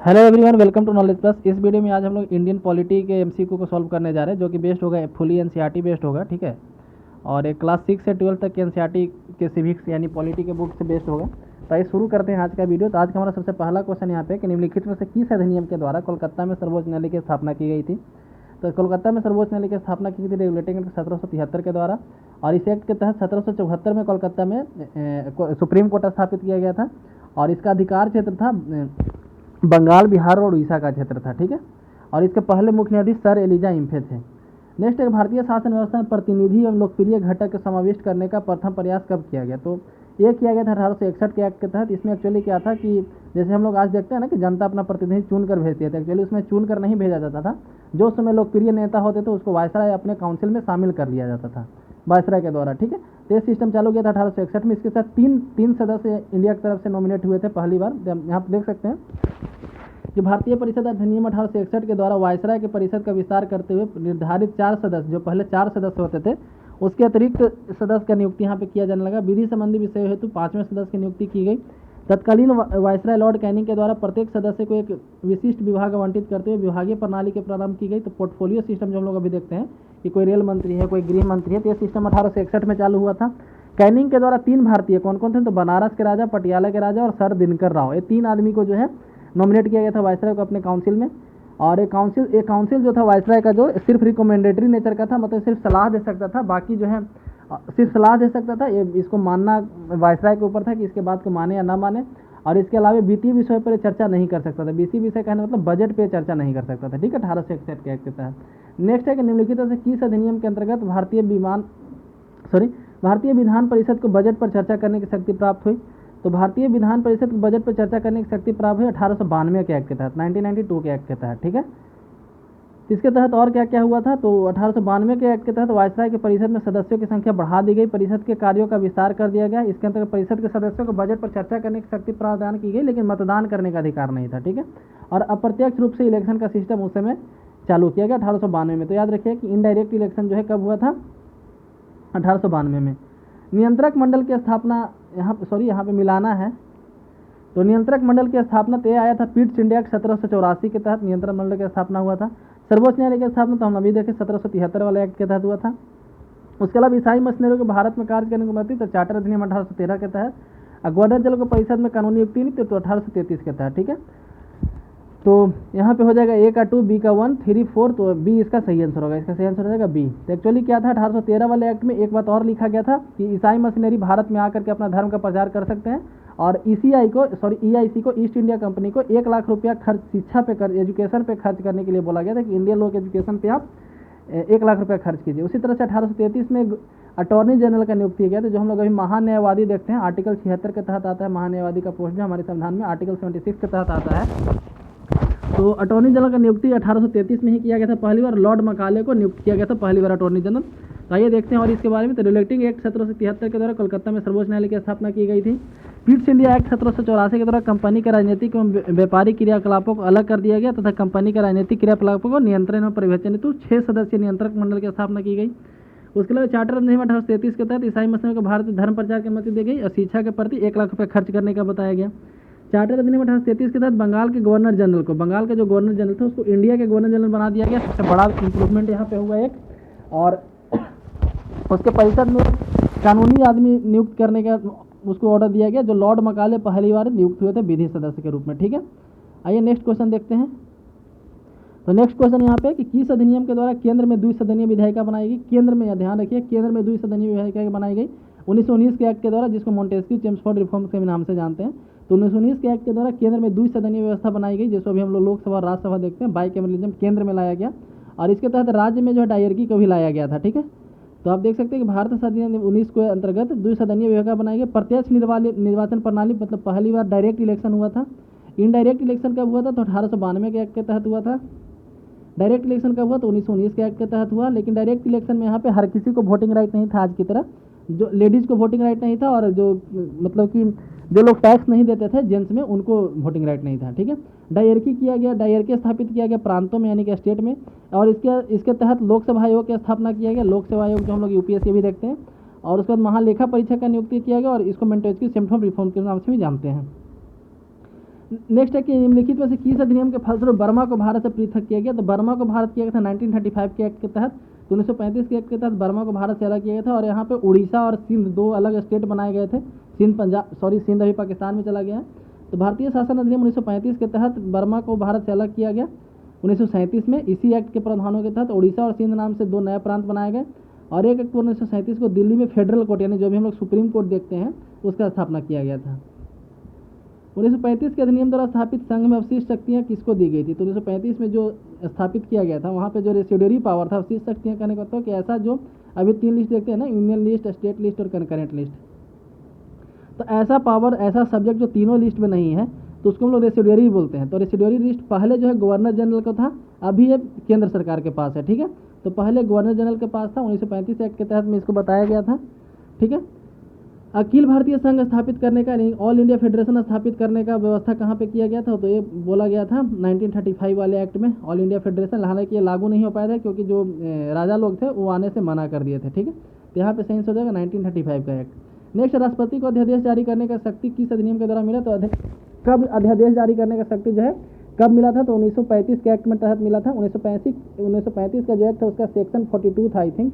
Hello everyone, welcome to knowledge plus. इस video में आज हम लोग इंडियन पॉलिटी के एमसीक्यू को सॉल्व करने जा रहे हैं, जो कि बेस्ड होगा फुली एनसीईआरटी बेस्ड होगा। ठीक है, और एक क्लास 6 से 12 तक के एनसीईआरटी के सिविक्स यानी पॉलिटी के बुक से बेस्ड होगा। तो आइए शुरू करते हैं आज का वीडियो। तो आज का हमारा सबसे पहला क्वेश्चन यहाँ पे कि निम्नलिखित में से किस अधिनियम के द्वारा कोलकाता में सर्वोच्च न्यायालय की स्थापना की गई थी। तो कोलकाता में सर्वोच्च न्यायालय की स्थापना की गई थी रेगुलेटिंग एक्ट 1773 के द्वारा, और इस एक्ट के तहत 1774 में कोलकाता में सुप्रीम कोर्ट स्थापित किया गया था, और इसका अधिकार क्षेत्र था बंगाल, बिहार और उड़ीसा का क्षेत्र था। ठीक है, और इसके पहले मुख्य न्यायाधीश सर एलिजा इम्फे थे। नेक्स्ट, एक भारतीय शासन व्यवस्था में प्रतिनिधि एवं लोकप्रिय घटक को समाविष्ट करने का प्रथम प्रयास कब किया गया। तो ये किया गया था 1861 के एक्ट के तहत। इसमें एक्चुअली क्या था कि जैसे हम लोग आज देखते हैं ना कि जनता अपना प्रतिनिधि चुन कर भेजती है, तो एक्चुअली उसमें चुन कर नहीं भेजा जाता था। जो उस समय लोकप्रिय नेता होते थे उसको वायसराय अपने काउंसिल में शामिल कर लिया जाता था वायसराय के द्वारा। ठीक है, तो ये सिस्टम चालू किया था 1861 में। इसके साथ तीन सदस्य इंडिया की तरफ से नॉमिनेट हुए थे पहली बार। यहाँ पर देख सकते हैं कि भारतीय परिषद अधिनियम 1861 के द्वारा वायसराय के परिषद का विस्तार करते हुए निर्धारित 4 सदस्य, जो पहले 4 सदस्य होते थे, उसके अतिरिक्त सदस्य का नियुक्ति यहाँ पे किया जाने लगा। विधि संबंधी विषय हेतु 5वें सदस्य की नियुक्ति की गई। तत्कालीन वायसराय लॉर्ड कैनिंग के द्वारा प्रत्येक सदस्य को एक विशिष्ट विभाग आवंटित करते हुए विभागीय प्रणाली के प्रारंभ की गई। तो पोर्टफोलियो सिस्टम जो हम लोग अभी देखते हैं कि कोई रेल मंत्री है, कोई गृह मंत्री है, तो ये सिस्टम 1861 में चालू हुआ था। कैनिंग के द्वारा 3 भारतीय कौन कौन थे, तो बनारस के राजा, पटियाला के राजा और सर दिनकर राव, ये 3 आदमी को जो है नॉमिनेट किया गया था वायसराय को अपने काउंसिल में। और एक काउंसिल जो था वायसराय का, जो सिर्फ रिकमेंडेटरी नेचर का था, मतलब सिर्फ सलाह दे सकता था, बाकी जो है सिर्फ सलाह दे सकता था। ये इसको मानना वायसराय के ऊपर था कि इसके बाद को माने या ना माने। और इसके अलावा वित्तीय विषय पर चर्चा नहीं कर सकता था। वित्तीय विषय कहने मतलब बजट पे चर्चा नहीं कर सकता था। ठीक है, 1861 के एक्ट के तहत। नेक्स्ट है कि निम्नलिखित से किस अधिनियम के अंतर्गत भारतीय विधान परिषद को बजट पर चर्चा करने की शक्ति प्राप्त हुई। तो भारतीय विधान परिषद को बजट पर चर्चा करने की शक्ति प्राप्त हुई 1892 के एक्ट के तहत, 1992 के एक्ट के तहत। ठीक है, इसके तहत और क्या क्या हुआ था, तो 1892 के एक्ट के तहत वायसराय के परिषद में सदस्यों की संख्या बढ़ा दी गई, परिषद के कार्यों का विस्तार कर दिया गया। इसके अंतर्गत परिषद के सदस्यों को बजट पर चर्चा करने की शक्ति प्रदान की गई, लेकिन मतदान करने का अधिकार नहीं था। ठीक है, और अप्रत्यक्ष रूप से इलेक्शन का सिस्टम उस समय चालू किया गया 1892 में। तो याद रखिए कि इनडायरेक्ट इलेक्शन जो है कब हुआ था, 1892 में। नियंत्रक मंडल की स्थापना यहाँ पे मिलाना है। तो नियंत्रक मंडल की स्थापना तो आया था पिट्स इंडिया एक्ट 1784 के तहत नियंत्रक मंडल की स्थापना हुआ था। सर्वोच्च न्यायालय की स्थापना तो हम अभी देखें 1773 वाले एक्ट के तहत हुआ था। उसके अलावा ईसाई मिशनरियों को भारत में कार्य करने की अनुमति तो चार्टर अधिनियम 1813 के तहत। गवर्नर जनरल को परिषद में कानूनी नियुक्ति नहीं तो 1833 के तहत। ठीक है, तो यहाँ पे हो जाएगा ए का 2, बी का 1, 3, 4, तो बी इसका सही आंसर होगा। इसका सही आंसर हो जाएगा बी। तो एक्चुअली क्या था, 1813 वाले एक्ट में एक बात और लिखा गया था कि ईसाई मशीनरी भारत में आकर के अपना धर्म का प्रचार कर सकते हैं, और EIC को ईस्ट इंडिया कंपनी को 1 लाख रुपया खर्च शिक्षा पे एजुकेशन पे खर्च करने के लिए बोला गया था कि इंडियन लोग एजुकेशन पे आप 1 लाख रुपया खर्च कीजिए। उसी तरह से 1833 में अटॉर्नी जनरल का नियुक्ति किया गया था, जो हम लोग अभी महान्यायवादी देखते हैं, आर्टिकल 76 के तहत आता है महान्यायवादी का पोस्ट, जो हमारे संविधान में आर्टिकल 76 के तहत आता है। तो अटॉर्नी जनरल का नियुक्ति 1833 में ही किया गया था पहली बार। लॉर्ड मकाले को नियुक्त किया गया था पहली बार अटॉर्नी जनरल। तो आइए देखते हैं और इसके बारे में। तो रेगुलेटिंग एक्ट 1773 के द्वारा कोलकाता में सर्वोच्च न्यायालय की स्थापना की गई थी। पिट्स इंडिया एक्ट 1784 के द्वारा कंपनी के राजनीतिक एवं व्यापारिक क्रियाकलापों को अलग कर दिया गया तथा कंपनी के राजनीतिक क्रियाकलापों को नियंत्रण और पर्यवेक्षण हेतु 6 सदस्यीय नियंत्रक मंडल की स्थापना की गई। उसके अलावा चार्टर अधिनियम 1833 के तहत ईसाई मसीह को भारत धर्म प्रचार की अनुमति दी गई और शिक्षा के प्रति 1 लाख रुपये खर्च करने का बताया गया। चार्टर अधिनियम 1833 के तहत बंगाल के गवर्नर जनरल को, बंगाल के जो गवर्नर जनरल थे उसको इंडिया के गवर्नर जनरल बना दिया गया। सबसे बड़ा इंप्रूवमेंट यहाँ पे हुआ एक। और उसके परिषद में कानूनी आदमी नियुक्त करने का उसको ऑर्डर दिया गया, जो लॉर्ड मकाले पहली बार नियुक्त हुए थे विधि सदस्य के रूप में। ठीक है, आइए नेक्स्ट क्वेश्चन देखते हैं। तो नेक्स्ट क्वेश्चन यहाँ पे कि किस अधिनियम के द्वारा केंद्र में द्विसदनीय विधायिका बनाई गई। केंद्र में, ध्यान रखिए, केंद्र में द्विसदनीय विधायिका बनाई गई 1919 के एक्ट के द्वारा, जिसको मोंटेस्क्यू चेम्सफोर्ड रिफॉर्म के नाम से जानते हैं। तो 1919 के एक्ट के द्वारा केंद्र में द्विसदनीय व्यवस्था बनाई गई, जिसको अभी हम लोग लोकसभा और राज्यसभा देखते हैं। बाइकैमरलिज्म केंद्र में लाया गया, और इसके तहत राज्य में जो है डायरकी को भी लाया गया था। ठीक है, तो आप देख सकते हैं कि भारत संविधान 19 के अंतर्गत द्विसदनीय व्यवस्था बनाई गई। प्रत्यक्ष निर्वाचन प्रणाली, मतलब पहली बार डायरेक्ट इलेक्शन हुआ था। इनडायरेक्ट इलेक्शन कब हुआ था, तो 1892 के एक्ट के तहत हुआ था। डायरेक्ट इलेक्शन कब हुआ, तो 1919 के एक्ट के तहत हुआ। लेकिन डायरेक्ट इलेक्शन में यहाँ पे हर किसी को वोटिंग राइट नहीं था आज की तरह। जो लेडीज़ को वोटिंग राइट नहीं था, और जो मतलब कि जो लोग टैक्स नहीं देते थे जेंट्स में, उनको वोटिंग राइट नहीं था। ठीक है, डायरकी किया गया, डायरकी स्थापित किया गया प्रांतों में यानी कि स्टेट में। और इसके तहत लोकसभा आयोग की स्थापना किया गया। लोकसभा आयोग जो हम लोग यूपीएससी भी देखते हैं। और उसके बाद महालेखा परीक्षक का नियुक्ति किया गया, और इसको मोंटेस्क्यू चेम्सफोर्ड रिफॉर्म के नाम से भी जानते हैं। नेक्स्ट है कि निम्नलिखित में से किस अधिनियम के फलस्वरूप बर्मा को भारत से पृथक किया गया। तो बर्मा को भारत किया गया था 1935 के एक्ट के तहत। तो 1935 के एक्ट के तहत बर्मा को भारत से अलग किया गया था और यहाँ पे उड़ीसा और सिंध दो अलग स्टेट बनाए गए थे। सिंध अभी पाकिस्तान में चला गया है। तो भारतीय शासन अधिनियम 1935 के तहत बर्मा को भारत से अलग किया गया 1937 में। इसी एक्ट के प्रावधानों के तहत उड़ीसा और सिंध नाम से दो नए प्रांत बनाए गए और 1 अक्टूबर 1937 को दिल्ली में फेडरल कोर्ट यानी जो भी हम लोग सुप्रीम कोर्ट देखते हैं उसका स्थापना किया गया था। 1935 के अधिनियम द्वारा स्थापित संघ में अवशिष्ट शक्तियाँ किसको दी गई थी। तो 1935 में जो स्थापित किया गया था वहाँ पे जो रेसिड्यूरी पावर था, अवशिष्ट शक्तियाँ कहने का मतलब कि ऐसा जो अभी 3 लिस्ट देखते हैं ना, यूनियन लिस्ट, स्टेट लिस्ट और कंकरेंट लिस्ट, तो ऐसा पावर, ऐसा सब्जेक्ट जो तीनों लिस्ट में नहीं है तो उसको हम लोग रेसिड्यूरी बोलते हैं। तो रेसिड्यूरी लिस्ट पहले जो है गवर्नर जनरल का था, अभी ये केंद्र सरकार के पास है। ठीक है, तो पहले गवर्नर जनरल के पास था। 1935 एक्ट के तहत में इसको बताया गया था। ठीक है, अखिल भारतीय संघ स्थापित करने का, ऑल इंडिया फेडरेशन स्थापित करने का व्यवस्था कहाँ पे किया गया था। तो ये बोला गया था 1935 वाले एक्ट में ऑल इंडिया फेडरेशन। हालांकि ये लागू नहीं हो पाया था क्योंकि जो राजा लोग थे वो आने से मना कर दिए थे। ठीक है, तो यहाँ पे सही हो जाएगा 1935 का एक्ट। नेक्स्ट, राष्ट्रपति को अध्यादेश जारी करने का शक्ति किस अधिनियम के द्वारा मिला। तो कब अध्यादेश जारी करने का शक्ति जो है कब मिला था। तो 1935 के एक्ट में तहत मिला था। 1935 का जो एक्ट था उसका सेक्शन 42 था आई थिंक।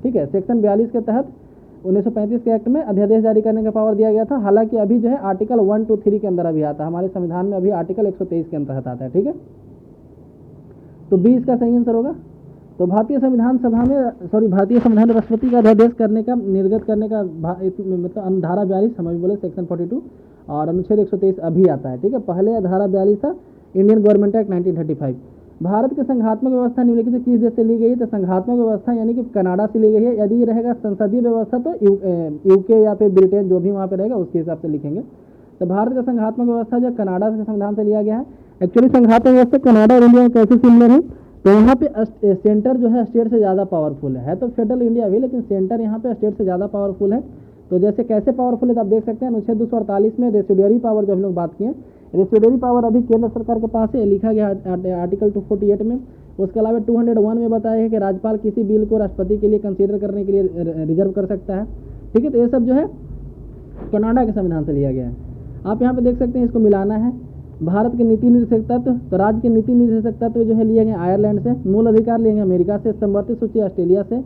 ठीक है, सेक्शन 42 के तहत 1935 के एक्ट में अध्यादेश जारी करने का पावर दिया गया था। हालांकि अभी जो है आर्टिकल 1, 2, 3 के अंदर अभी आता है हमारे संविधान में, अभी आर्टिकल 123 के अंतर्गत आता है। ठीक है, तो बी इसका सही आंसर होगा। तो भारतीय संविधान राष्ट्रपति का अध्यादेश करने का, निर्गत करने का मतलब धारा 42 हम अभी बोले सेक्शन 42 और अनुच्छेद 123 अभी आता है। ठीक है, पहले धारा 42 था इंडियन गवर्नमेंट एक्ट 1935। भारत की संघात्मक व्यवस्था निम्नलिखित से किस देश से ली गई है। तो संघात्मक व्यवस्था यानी कि कनाडा से ली गई है। यदि रहेगा संसदीय व्यवस्था तो यूके या फिर ब्रिटेन जो भी वहाँ पे रहेगा उसके हिसाब से लिखेंगे। तो भारत का संघात्मक व्यवस्था जो कनाडा से संविधान से लिया गया है। एक्चुअली संघात्मक व्यवस्था कनाडा और इंडिया में कैसे सिमिलर है। तो यहाँ पे सेंटर जो है स्टेट से ज़्यादा पावरफुल है तो फेडरल इंडिया भी, लेकिन सेंटर यहाँ पे स्टेट से ज़्यादा पावरफुल है। तो जैसे कैसे पावरफुल है तो आप देख सकते हैं अनुच्छेद 248 में रेसिड्यूरी पावर जो हम लोग बात किए, रेसिड्यूरी पावर अभी केंद्र सरकार के पास है, लिखा गया आर्टिकल 248 में। उसके अलावा 201 में बताया है कि राज्यपाल किसी बिल को राष्ट्रपति के लिए कंसीडर करने के लिए रिजर्व कर सकता है। ठीक है, तो ये सब जो है कनाडा के संविधान से लिया गया है। आप यहाँ पे देख सकते हैं, इसको मिलाना है। भारत के नीति निर्देशक तत्व, तो राज्य के नीति निर्देशक तत्व जो है लिए गए आयरलैंड से, मूल अधिकार लिए गए अमेरिका से, समवर्ती सूची ऑस्ट्रेलिया से।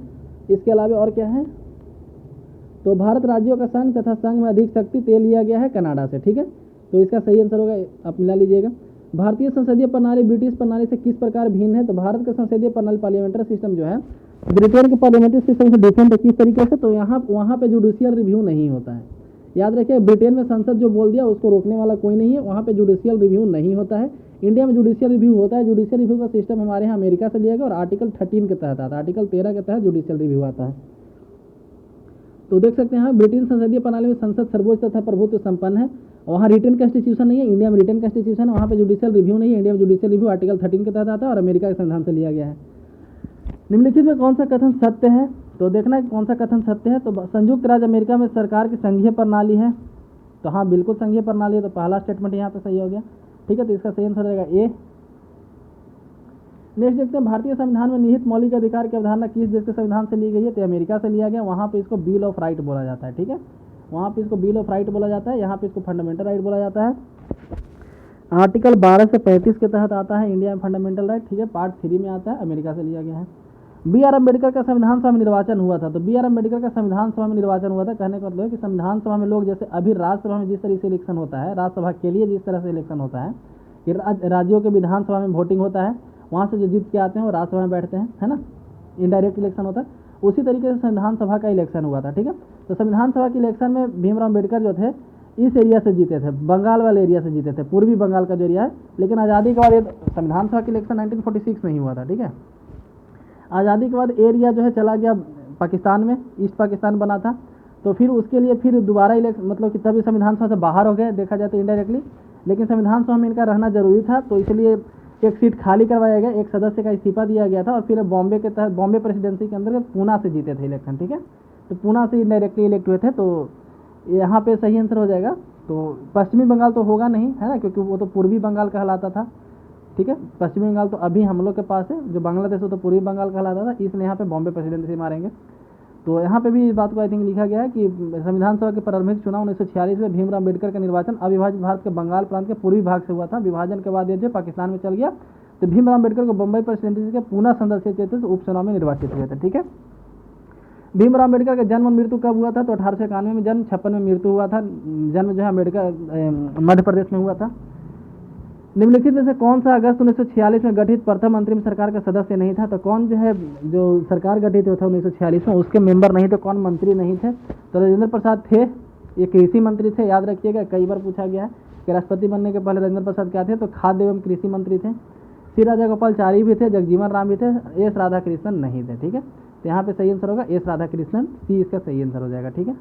इसके अलावा और क्या है, तो भारत राज्यों का संघ तथा संघ में अधिक शक्ति ते लिया गया है कनाडा से। ठीक है, तो इसका सही आंसर होगा, आप मिला लीजिएगा। भारतीय संसदीय प्रणाली ब्रिटिश प्रणाली से किस प्रकार भिन्न है। तो भारत का संसदीय प्रणाली पार्लियामेंट्री सिस्टम जो है ब्रिटेन के पार्लियामेंट्री सिस्टम से डिफरेंट है। किस तरीके से, तो वहाँ पे जुडिशियल रिव्यू नहीं होता है। याद रखिए, ब्रिटेन में संसद जो बोल दिया उसको रोकने वाला कोई नहीं है, वहाँ पे जुडिशियल रिव्यू नहीं होता है। इंडिया में जुडिशियल रिव्यू होता है। जुडिशियल रिव्यू का सिस्टम हमारे यहाँ अमेरिका से लिया गया और आर्टिकल 13 के तहत आता है, आर्टिकल 13 के तहत जुडिशियल रिव्यू आता है। तो देख सकते हैं ब्रिटेन संसदीय प्रणाली में संसद सर्वोच्च तथा प्रभुत्व संपन्न है। वहाँ रिटन कॉन्स्टिट्यूशन नहीं है, इंडिया में रिटन कॉन्स्टिट्यूशन है, वहाँ पे जुडिशियल रिव्यू नहीं है। इंडिया में जुडिशियल रिव्यू आर्टिकल 13 के तहत आता है और अमेरिका के संविधान से लिया गया है। निम्नलिखित में कौन सा कथन सत्य है। तो देखना है कौन सा कथन सत्य है। तो संयुक्त राज्य अमेरिका में सरकार की संघीय प्रणाली है। तो हाँ, बिल्कुल संघीय प्रणाली है। तो पहला स्टेटमेंट यहाँ पे सही हो गया। ठीक है, तो इसका सही आंसर रहेगा ए। नेक्स्ट देखते हैं, भारतीय संविधान में निहित मौलिक अधिकार की अवधारणा किस देश के संविधान से ली गई है। तो अमेरिका से लिया गया। वहाँ पे इसको बिल ऑफ राइट बोला जाता है। ठीक है, वहाँ पे इसको बिल ऑफ राइट बोला जाता है, यहाँ पे इसको फंडामेंटल राइट बोला जाता है। आर्टिकल 12 से 35 के तहत आता है इंडिया में फंडामेंटल राइट। ठीक है, पार्ट 3 में आता है, अमेरिका से लिया गया है। बी.आर. अम्बेडकर का संविधान सभा में निर्वाचन हुआ था। तो बी.आर. अम्बेडकर का संविधान सभा में निर्वाचन हुआ था। कहने का मतलब है कि संविधान सभा में लोग जैसे अभी राज्यसभा में जिस तरीके से इलेक्शन होता है, राज्यसभा के लिए जिस तरह से इलेक्शन होता है कि राज्यों के विधानसभा में वोटिंग होता है, वहाँ से जो जीत के आते हैं वो राज्यसभा में बैठते हैं, है ना, इनडायरेक्ट इलेक्शन होता है। उसी तरीके से संविधान सभा का इलेक्शन हुआ था। ठीक है, तो संविधान सभा के इलेक्शन में भीमराव अम्बेडकर जो थे इस एरिया से जीते थे, बंगाल वाले एरिया से जीते थे, पूर्वी बंगाल का जो एरिया है। लेकिन आज़ादी के बाद ये संविधान सभा के इलेक्शन 1946 में ही हुआ था। ठीक है, आज़ादी के बाद एरिया जो है चला गया पाकिस्तान में, ईस्ट पाकिस्तान बना था। तो फिर उसके लिए फिर दोबारा इलेक्शन, मतलब कि तभी संविधान सभा से बाहर हो गए देखा जाए तो इनडायरेक्टली। लेकिन संविधान सभा में इनका रहना जरूरी था, तो इसलिए एक सीट खाली करवाया गया, एक सदस्य का इस्तीफा दिया गया था और फिर बॉम्बे के तहत, बॉम्बे प्रेसिडेंसी के अंदर पूना से जीते थे इलेक्शन। ठीक है, तो पूना से इनडायरेक्टली इलेक्ट हुए थे। तो यहाँ पे सही आंसर हो जाएगा। तो पश्चिमी बंगाल तो होगा नहीं, है ना, क्योंकि वो तो पूर्वी बंगाल कहलाता था। ठीक है, पश्चिमी बंगाल तो अभी हम लोग के पास है, जो बांग्लादेश हो तो पूर्वी बंगाल कहलाता था, इसलिए यहाँ पे बॉम्बे प्रेसिडेंसी मारेंगे। तो यहाँ पे भी इस बात को आई थिंक लिखा गया है कि संविधान सभा के प्रारंभिक चुनाव 1946 में भीमराव अम्बेडकर का निर्वाचन अविभाजित भारत के बंगाल प्रांत के पूर्वी भाग से हुआ था। विभाजन के बाद ये जो पाकिस्तान में चल गया, तो भीमराव अम्बेडकर को बम्बई प्रेसिडेंसी के पुनः सदस्य थे, तो उपचुनाव में निर्वाचित हुए थे। ठीक है, भीमराव अम्बेडकर का जन्म और मृत्यु कब हुआ था? तो 1891 में जन्म, 56 में मृत्यु हुआ था। जन्म जो है अम्बेडकर मध्य प्रदेश में हुआ था। निम्नलिखित में से कौन सा अगस्त 1946 में गठित प्रथम अंतरिम सरकार का सदस्य नहीं था? तो कौन जो है जो सरकार गठित हुआ था 1946 में, उसके मेंबर नहीं थे, कौन मंत्री नहीं थे? तो राजेंद्र प्रसाद थे, ये कृषि मंत्री थे, याद रखिएगा, कई बार पूछा गया है कि राष्ट्रपति बनने के पहले राजेंद्र प्रसाद क्या थे? तो खाद्य एवं कृषि मंत्री थे। सी राजागोपालचारी भी थे, जगजीवन राम भी थे, एस राधाकृष्णन नहीं थे। ठीक है, तो यहाँ पे सही आंसर होगा एस राधाकृष्णन, सी इसका सही आंसर हो जाएगा। ठीक है,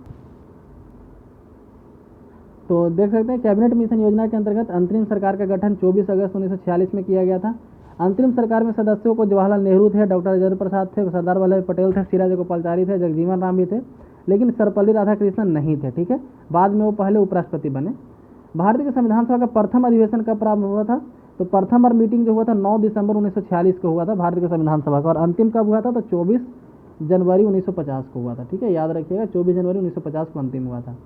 तो देख सकते हैं कैबिनेट मिशन योजना के अंतर्गत अंतरिम सरकार का गठन 24 अगस्त 1946 में किया गया था। अंतरिम सरकार में सदस्यों को जवाहरलाल नेहरू थे, डॉक्टर राजेंद्र प्रसाद थे, सरदार वल्लभ पटेल थे, सी राजागोपालचारी थे, जगजीवन राम भी थे, लेकिन सर्वपल्ली राधाकृष्णन नहीं थे। ठीक है, बाद में वो पहले उपराष्ट्रपति बने। भारतीय संविधान सभा का प्रथम अधिवेशन कब प्रारंभ हुआ था? तो प्रथम बार मीटिंग जो हुआ था 9 दिसंबर 1946 को हुआ था भारतीय संविधान सभा का, और अंतिम कब हुआ था? तो 24 जनवरी 1950 को हुआ था। ठीक है, याद रखिएगा 24 जनवरी 1950 को अंतिम हुआ था।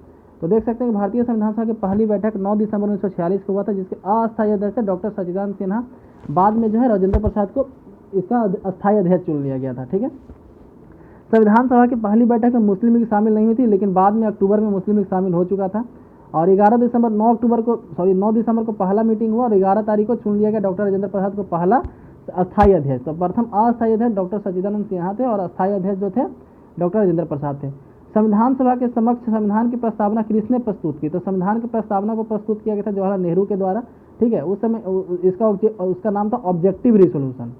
तो देख सकते हैं कि भारतीय संविधान सभा की पहली बैठक 9 दिसंबर 1946 को हुआ था, जिसके अस्थायी अध्यक्ष डॉक्टर सच्चिदानंद सिन्हा। बाद में जो है राजेंद्र प्रसाद को इसका अस्थायी अध्यक्ष चुन लिया गया था। ठीक है, संविधान सभा की पहली बैठक में मुस्लिम लीग शामिल नहीं हुई थी, लेकिन बाद में अक्टूबर में मुस्लिम लीग शामिल हो चुका था। और 9 दिसंबर को पहला मीटिंग हुआ और 11 तारीख को चुन लिया गया डॉक्टर राजेंद्र प्रसाद को पहला अस्थायी अध्यक्ष। तो प्रथम अस्थायी अध्यक्ष डॉक्टर सच्चिदानंद सिन्हा थे और अस्थायी अध्यक्ष जो थे डॉक्टर राजेंद्र प्रसाद थे। संविधान सभा के समक्ष संविधान की प्रस्तावना किसने प्रस्तुत की? तो संविधान की प्रस्तावना को प्रस्तुत किया गया था जवाहरलाल नेहरू के द्वारा। ठीक है, उस समय उसका नाम था ऑब्जेक्टिव रिजोल्यूशन।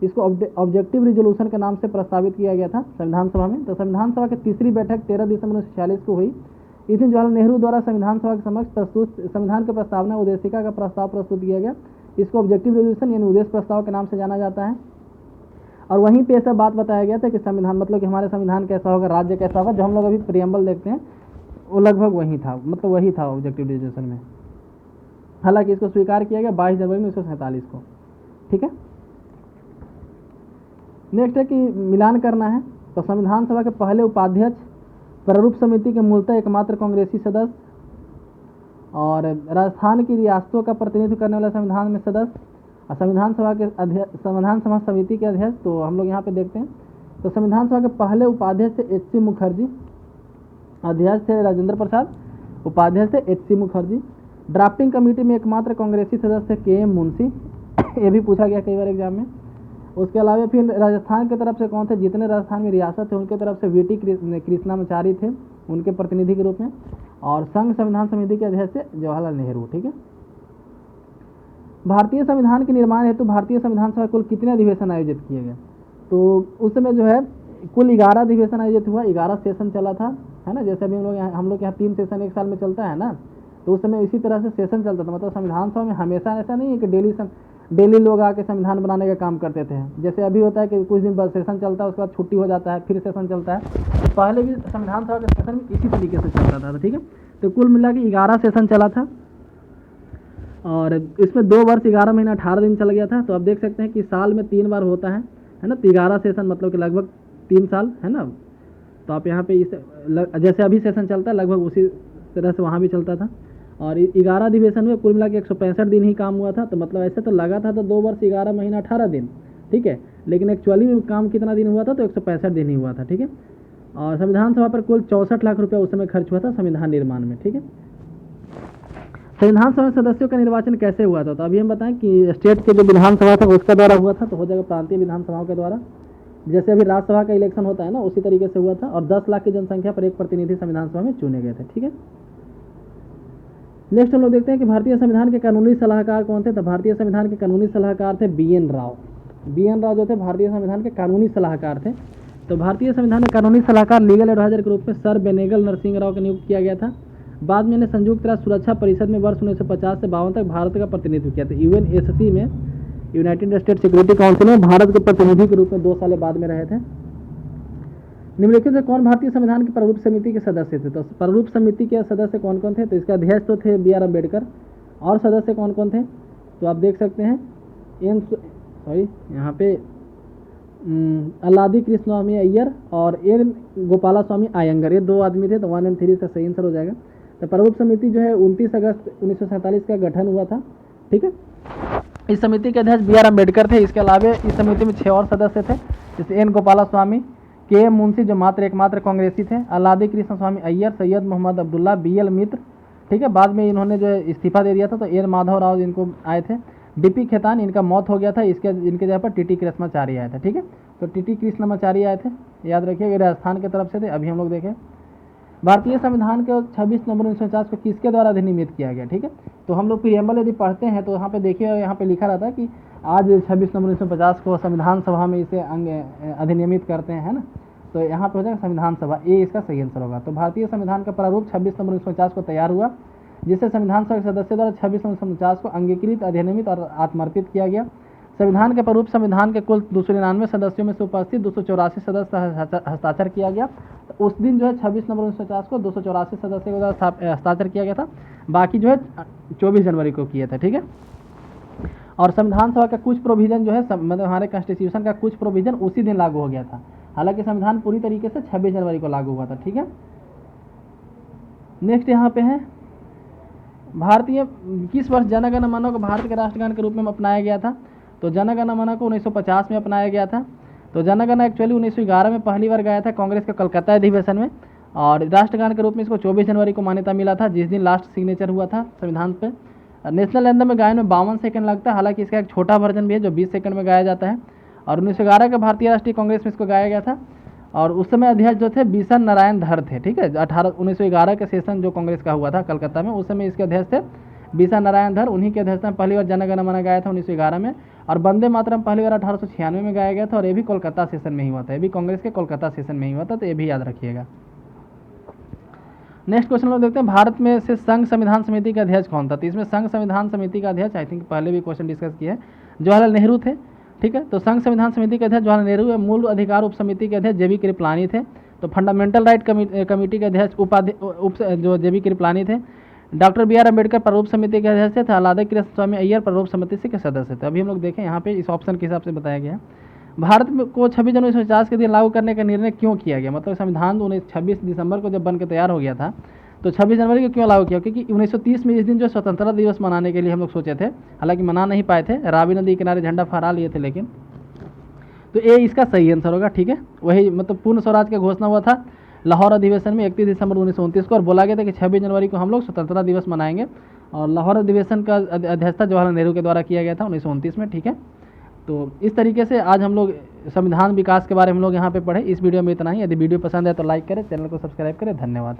इसको ऑब्जेक्टिव रिजोल्यूशन के नाम से प्रस्तावित किया गया था संविधान सभा में। तो संविधान सभा की तीसरी बैठक 13 दिसंबर 1946 को हुई। इस दिन जवाहरलाल नेहरू द्वारा संविधान सभा के समक्ष प्रस्तुत संविधान की प्रस्तावना उद्देशिका का प्रस्ताव प्रस्तुत किया गया। इसको ऑब्जेक्टिव रेजोल्यूशन यानी उद्देश्य प्रस्ताव के नाम से जाना जाता है। और वहीं पे ऐसा बात बताया गया था कि संविधान मतलब कि हमारे संविधान कैसा होगा, राज्य कैसा होगा, जो हम लोग अभी प्रियम्बल देखते हैं वो लगभग वही था, मतलब वही था ऑब्जेक्टिव रेजोल्यूशन में। हालांकि इसको स्वीकार किया गया 22 जनवरी 1947 को। ठीक है, नेक्स्ट है कि मिलान करना है। तो संविधान सभा के पहले उपाध्यक्ष प्रारूप समिति के मूलतः एकमात्र कांग्रेसी सदस्य, और राजस्थान की रियासतों का प्रतिनिधित्व करने वाला संविधान में सदस्य, और संविधान सभा समिति के अध्यक्ष। तो हम लोग यहाँ पे देखते हैं, तो संविधान सभा के पहले उपाध्यक्ष थे एच.सी. मुखर्जी, अध्यक्ष थे राजेंद्र प्रसाद, उपाध्यक्ष थे एच.सी. मुखर्जी। ड्राफ्टिंग कमेटी में एकमात्र कांग्रेसी सदस्य थे के.एम. मुंशी, ये भी पूछा गया कई बार एग्जाम में। उसके अलावा फिर राजस्थान की तरफ से कौन थे? जितने राजस्थान में रियासत थे उनके तरफ से वी.टी. कृष्णामाचारी थे उनके प्रतिनिधि के रूप में, और संघ संविधान समिति के अध्यक्ष थे जवाहरलाल नेहरू। ठीक है, भारतीय संविधान के निर्माण हेतु भारतीय संविधान सभा कुल कितने अधिवेशन आयोजित किए गए? तो उस समय जो है कुल 11 अधिवेशन आयोजित हुआ, 11 सेशन चला था, है ना। जैसे अभी हम लोग यहाँ 3 सेशन एक साल में चलता है ना, तो उस समय इसी तरह से सेशन चलता था। मतलब संविधान सभा में हमेशा ऐसा नहीं है कि डेली लोग आके संविधान बनाने का काम करते थे। जैसे अभी होता है कि कुछ दिन बाद सेशन चलता है, उसके बाद छुट्टी हो जाता है, फिर सेशन चलता है। तो पहले भी संविधान सभा के सेशन में इसी तरीके से चलता था। ठीक है, तो कुल मिला के 11 सेशन चला था, और इसमें 2 वर्ष 11 महीना 18 दिन चल गया था। तो अब देख सकते हैं कि साल में 3 बार होता है ना। 11 सेशन मतलब कि लगभग 3 साल, है ना। तो आप यहाँ पे जैसे अभी सेशन चलता है लगभग उसी तरह से वहाँ भी चलता था। और 11 अधिवेशन में कुल मिला के 165 दिन ही काम हुआ था। तो मतलब ऐसे तो लगा था तो 2 वर्ष 11 महीना 18 दिन, ठीक है, लेकिन एक्चुअली में काम कितना दिन हुआ था? तो 165 दिन ही हुआ था। ठीक है, और संविधान सभा पर कुल 64 लाख रुपया उस समय खर्च हुआ था संविधान निर्माण में। ठीक है, संविधान सभा सदस्यों का निर्वाचन कैसे हुआ था? तो अभी हम बताएं कि स्टेट के जो विधानसभा था उसका द्वारा हुआ था, तो हो जाएगा प्रांतीय विधानसभाओं के द्वारा। जैसे अभी राज्यसभा का इलेक्शन होता है ना, उसी तरीके से हुआ था। और 10 लाख की जनसंख्या पर एक प्रतिनिधि संविधान सभा में चुने गए थे। ठीक है, नेक्स्ट हम लोग देखते हैं कि भारतीय संविधान के कानूनी सलाहकार कौन थे? तो भारतीय संविधान के कानूनी सलाहकार थे बी.एन. राव। बी.एन. राव जो थे भारतीय संविधान के कानूनी सलाहकार थे। तो भारतीय संविधान के कानूनी सलाहकार लीगल एडवाइजर के रूप में सर बेनेगल नरसिंह राव का नियुक्त किया गया था। बाद में इन्हें संयुक्त राष्ट्र सुरक्षा परिषद में वर्ष 1950 से 52 तक भारत का प्रतिनिधित्व किया था। यूएनएससी में, यूनाइटेड स्टेट सिक्योरिटी काउंसिल में भारत के प्रतिनिधि के रूप में 2 साल बाद में रहे थे। निम्नलिखित से कौन भारतीय संविधान की प्रारूप समिति के सदस्य थे? तो प्रारूप समिति के सदस्य कौन कौन थे? तो इसके अध्यक्ष तो थे बी.आर. अम्बेडकर। और सदस्य कौन कौन थे? तो आप देख सकते हैं यहाँ पे अल्लादी कृष्ण स्वामी अय्यर और एन गोपाला स्वामी आयंगर, ये 2 आदमी थे। तो 1 और 3 इसका सही आंसर हो जाएगा। तो प्रारूप समिति जो है 29 अगस्त 1947 का गठन हुआ था। ठीक है, इस समिति के अध्यक्ष बी आर अम्बेडकर थे। इसके अलावा इस समिति में 6 और सदस्य थे, जैसे एन गोपाला स्वामी, के एम मुंशी जो एकमात्र कांग्रेसी थे, अल्लादी कृष्ण स्वामी अय्यर, सैयद मोहम्मद अब्दुल्ला, बी एल मित्र। ठीक है, बाद में इन्होंने जो इस्तीफा दे दिया था, तो एन माधव राव इनको आए थे। डीपी खेतान, इनका मौत हो गया था, इनके जगह पर टीटी कृष्णाचार्य आए थे। ठीक है, तो टीटी कृष्णाचार्य आए थे, याद रखिए, ये राजस्थान की तरफ से थे। अभी हम लोग देखें भारतीय संविधान के 26 नवंबर 1950 को किसके द्वारा अधिनियमित किया गया। ठीक है, तो हम लोग प्रियम्बल यदि पढ़ते हैं तो यहाँ पे देखिए, यहाँ पे लिखा रहता है कि आज 26 नवंबर 1950 को संविधान सभा में इसे अधिनियमित करते हैं, है ना। तो यहाँ पे हो जाएगा संविधान सभा, ये इसका सही आंसर होगा। तो भारतीय संविधान का प्रारूप 26 नवंबर 1950 को तैयार हुआ, जिसे संविधान सभा के सदस्य द्वारा 26 नवंबर 1950 को अंगीकृत, अधिनियमित और आत्मर्पित किया गया। संविधान के प्रारूप संविधान के कुल 299 सदस्यों में से उपस्थित 284 सदस्य हस्ताक्षर किया गया। तो उस दिन जो है 26 नवंबर 1950 को 284 सदस्यों के द्वारा हस्ताक्षर किया गया था, बाकी जो है 24 जनवरी को किया था। ठीक है, और संविधान सभा का कुछ प्रोविजन जो है मतलब हमारे कॉन्स्टिट्यूशन का कुछ प्रोविजन उसी दिन लागू हो गया था। हालांकि संविधान पूरी तरीके से 26 जनवरी को लागू हुआ था। ठीक है, नेक्स्ट यहाँ पे है भारतीय किस वर्ष जन गण मन को भारत के राष्ट्रगान के रूप में अपनाया गया था। तो जन गण मन को 1950 में अपनाया गया था। तो जन गण एक्चुअली 1911 में पहली बार गाया था कांग्रेस के कलकत्ता अधिवेशन में, और राष्ट्रगान के रूप में इसको 24 जनवरी को मान्यता मिला था, जिस दिन लास्ट सिग्नेचर हुआ था संविधान पे। नेशनल एंथम में गायन में 52 सेकंड लगता है, हालांकि इसका एक छोटा वर्जन भी है जो 20 सेकंड में गाया जाता है। और 1911 के भारतीय राष्ट्रीय कांग्रेस में इसको गाया गया था, और उस समय अध्यक्ष जो थे बीसन नारायण धर थे। ठीक है, 1911 के सेशन जो कांग्रेस का हुआ था कलकत्ता में, उस समय इसके अध्यक्ष थे बीसन नारायण धर। उन्हीं के अध्यक्षता में पहली बार जन गण मन गाया था 1911 में, और वंदे मातरम पहली बार 1896 में गाया गया था, और ये भी कोलकाता सेशन में ही हुआ था, ये भी कांग्रेस के कोलकाता सेशन में ही हुआ था, तो ये भी याद रखिएगा। नेक्स्ट क्वेश्चन लोग देखते हैं, भारत में से संघ संविधान समिति का अध्यक्ष कौन था। तो इसमें संघ संविधान समिति का अध्यक्ष आई थिंक पहले भी क्वेश्चन डिस्कस किया है, जवाहरलाल नेहरू थे। ठीक है, तो संघ संविधान समिति के अध्यक्ष जवाहरलाल नेहरू, मूल अधिकार उप समिति के अध्यक्ष जेबी कृपलानी थे। तो फंडामेंटल राइट कमेटी के अध्यक्ष जो जेबी कृपलानी थे। डॉक्टर बी आर अम्बेडकर प्रारूप समिति के अध्यक्ष थे। अल्लादी कृष्ण स्वामी अय्यर प्रारूप समिति के सदस्य थे। अभी हम लोग देखें यहाँ पे इस ऑप्शन के हिसाब से बताया गया है, भारत में को 26 जनवरी 1950 के दिन लागू करने का निर्णय क्यों किया गया। मतलब संविधान 26 दिसंबर को जब बन के तैयार हो गया था, तो 26 जनवरी को क्यों लागू किया, क्योंकि 1930 में इस दिन जो स्वतंत्रता दिवस मनाने के लिए हम लोग सोचे थे, हालांकि मना नहीं पाए थे, रावी नदी किनारे झंडा फहरा लिए थे, लेकिन तो ये इसका सही आंसर होगा। ठीक है, वही मतलब पूर्ण स्वराज का घोषणा हुआ था लाहौर अधिवेशन में 31 दिसंबर 1929 को, और बोला गया था कि 26 जनवरी को हम लोग स्वतंत्रता दिवस मनाएंगे, और लाहौर अधिवेशन का अध्यक्षता जवाहरलाल नेहरू के द्वारा किया गया था 1929 में। ठीक है, तो इस तरीके से आज हम लोग संविधान विकास के बारे में हम लोग यहाँ पे पढ़े। इस वीडियो में इतना ही। यदि वीडियो पसंद है तो लाइक करें, चैनल को सब्सक्राइब करें। धन्यवाद।